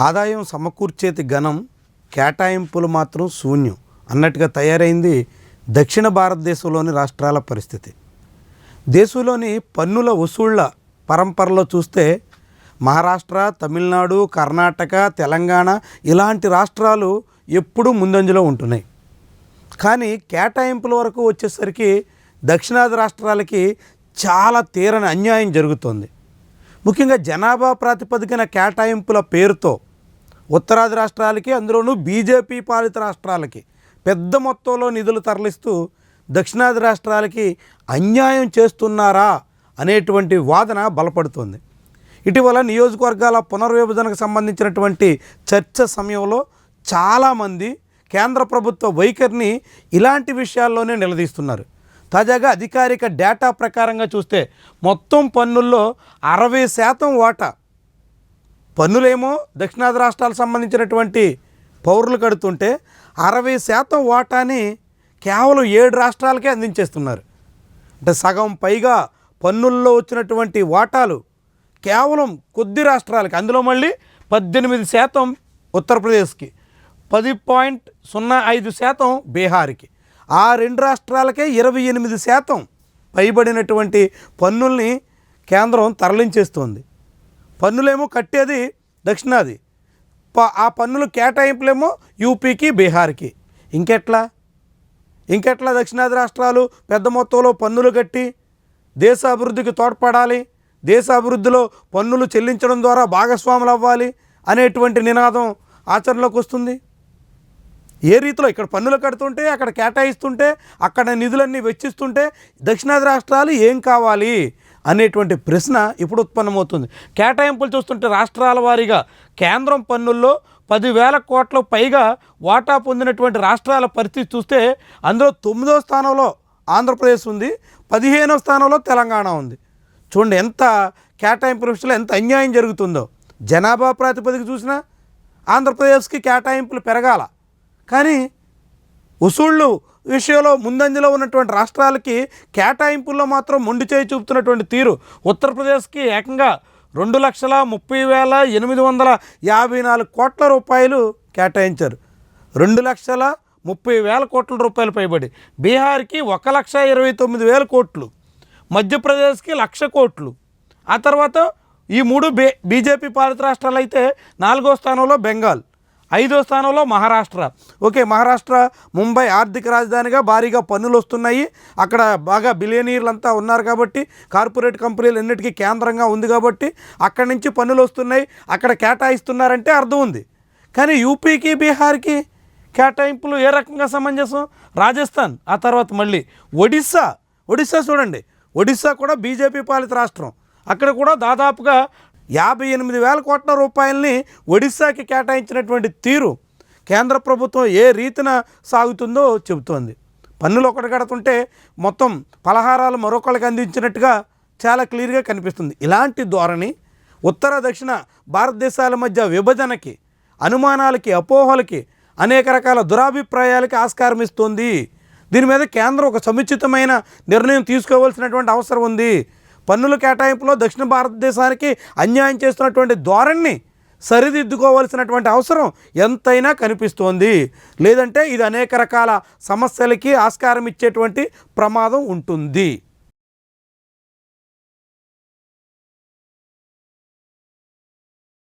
ఆదాయం సమకూర్చేది ఘనం, కేటాయింపులు మాత్రం శూన్యం అన్నట్టుగా తయారైంది దక్షిణ భారతదేశంలోని రాష్ట్రాల పరిస్థితి. దేశంలోని పన్నుల వసూళ్ల పరంపరలో చూస్తే మహారాష్ట్ర, తమిళనాడు, కర్ణాటక, తెలంగాణ ఇలాంటి రాష్ట్రాలు ఎప్పుడూ ముందంజలో ఉంటున్నాయి. కానీ కేటాయింపుల వరకు వచ్చేసరికి దక్షిణాది రాష్ట్రాలకి చాలా తీరని అన్యాయం జరుగుతోంది. ముఖ్యంగా జనాభా ప్రాతిపదికన కేటాయింపుల పేరుతో ఉత్తరాది రాష్ట్రాలకి, అందులోనూ బీజేపీ పాలిత రాష్ట్రాలకి పెద్ద మొత్తంలో నిధులు తరలిస్తూ దక్షిణాది రాష్ట్రాలకి అన్యాయం చేస్తున్నారా అనేటువంటి వాదన బలపడుతోంది. ఇటీవల నియోజకవర్గాల పునర్విభజనకు సంబంధించినటువంటి చర్చ సమయంలో చాలామంది కేంద్ర ప్రభుత్వ వైఖరిని ఇలాంటి విషయాల్లోనే నిలదీస్తున్నారు. తాజాగా అధికారిక డేటా ప్రకారంగా చూస్తే మొత్తం పన్నుల్లో 60% వాటా పన్నులేమో దక్షిణాది రాష్ట్రాలకు సంబంధించినటువంటి పౌరులు కడుతుంటే 60% వాటాని కేవలం 7 రాష్ట్రాలకే అందించేస్తున్నారు. అంటే సగం పైగా పన్నుల్లో వచ్చినటువంటి వాటాలు కేవలం కొద్ది రాష్ట్రాలకి, అందులో మళ్ళీ 18% ఉత్తరప్రదేశ్కి, 10.05% బీహార్కి, ఆ 2 రాష్ట్రాలకే 28% పైబడినటువంటి పన్నుల్ని కేంద్రం తరలించేస్తుంది. పన్నులేమో కట్టేది దక్షిణాది, ఆ పన్నులు కేటాయింపులేమో యూపీకి, బీహార్కి. ఇంకెట్లా దక్షిణాది రాష్ట్రాలు పెద్ద మొత్తంలో పన్నులు కట్టి దేశ అభివృద్ధికి తోడ్పడాలి, దేశ అభివృద్ధిలో పన్నులు చెల్లించడం ద్వారా భాగస్వాములు అవ్వాలి అనేటువంటి నినాదం ఆచరణలోకి వస్తుంది? ఏ రీతిలో ఇక్కడ పన్నులు కడుతుంటే, అక్కడ కేటాయిస్తుంటే, అక్కడ నిధులన్నీ వెచ్చిస్తుంటే దక్షిణాది రాష్ట్రాలు ఏం కావాలి అనేటువంటి ప్రశ్న ఇప్పుడు ఉత్పన్నమవుతుంది. కేటాయింపులు చూస్తుంటే రాష్ట్రాల వారీగా కేంద్రం పన్నుల్లో 10,000 కోట్లకు పైగా వాటా పొందినటువంటి రాష్ట్రాల పరిస్థితి చూస్తే అందులో 9వ స్థానంలో ఆంధ్రప్రదేశ్ ఉంది, 15వ స్థానంలో తెలంగాణ ఉంది. చూడండి ఎంత కేటాయింపుల విషయంలో ఎంత అన్యాయం జరుగుతుందో. జనాభా ప్రాతిపదిక చూసినా ఆంధ్రప్రదేశ్కి కేటాయింపులు పెరగాల, కానీ వసూళ్ళు విషయంలో ముందంజలో ఉన్నటువంటి రాష్ట్రాలకి కేటాయింపుల్లో మాత్రం మొండి చేయి చూపుతున్నటువంటి తీరు. ఉత్తరప్రదేశ్కి ఏకంగా 2,30,854 కోట్ల రూపాయలు కేటాయించారు. 2,30,000 కోట్ల రూపాయలు పైబడి. బీహార్కి 1,29,000 కోట్లు, మధ్యప్రదేశ్కి 1,00,000 కోట్లు. ఆ తర్వాత ఈ 3 బీజేపీ పాలిత రాష్ట్రాలు అయితే 4వ స్థానంలో బెంగాల్, 5వ స్థానంలో మహారాష్ట్ర. ఓకే, మహారాష్ట్ర ముంబై ఆర్థిక రాజధానిగా భారీగా పన్నులు వస్తున్నాయి, అక్కడ బాగా బిలియనీర్లంతా ఉన్నారు కాబట్టి, కార్పొరేట్ కంపెనీలు అన్నిటికీ కేంద్రంగా ఉంది కాబట్టి అక్కడి నుంచి పన్నులు వస్తున్నాయి, అక్కడ కేటాయిస్తున్నారంటే అర్థం ఉంది. కానీ యూపీకి, బీహార్కి కేటాయింపులు ఏ రకంగా సమంజసం? రాజస్థాన్, ఆ తర్వాత మళ్ళీ ఒడిస్సా చూడండి, ఒడిస్సా కూడా బీజేపీ పాలిత రాష్ట్రం. అక్కడ కూడా దాదాపుగా 58,000 కోట్ల రూపాయలని ఒడిస్సాకి కేటాయించినటువంటి తీరు కేంద్ర ప్రభుత్వం ఏ రీతిన సాగుతుందో చెబుతోంది. పన్నులు ఒకటి కడుతుంటే మొత్తం పలహారాలు మరొకళ్ళకి అందించినట్టుగా చాలా క్లియర్గా కనిపిస్తుంది. ఇలాంటి ధోరణి ఉత్తర దక్షిణ భారతదేశాల మధ్య విభజనకి, అనుమానాలకి, అపోహలకి, అనేక రకాల దురాభిప్రాయాలకి ఆస్కారం ఇస్తుంది. దీని మీద కేంద్రం ఒక సముచితమైన నిర్ణయం తీసుకోవాల్సినటువంటి అవసరం ఉంది. పన్నుల కేటాయింపులో దక్షిణ భారతదేశానికి అన్యాయం చేస్తున్నటువంటి ధోరణిని సరిదిద్దుకోవాల్సినటువంటి అవసరం ఎంతైనా కనిపిస్తోంది. లేదంటే ఇది అనేక రకాల సమస్యలకి ఆస్కారం ఇచ్చేటువంటి ప్రమాదం ఉంటుంది.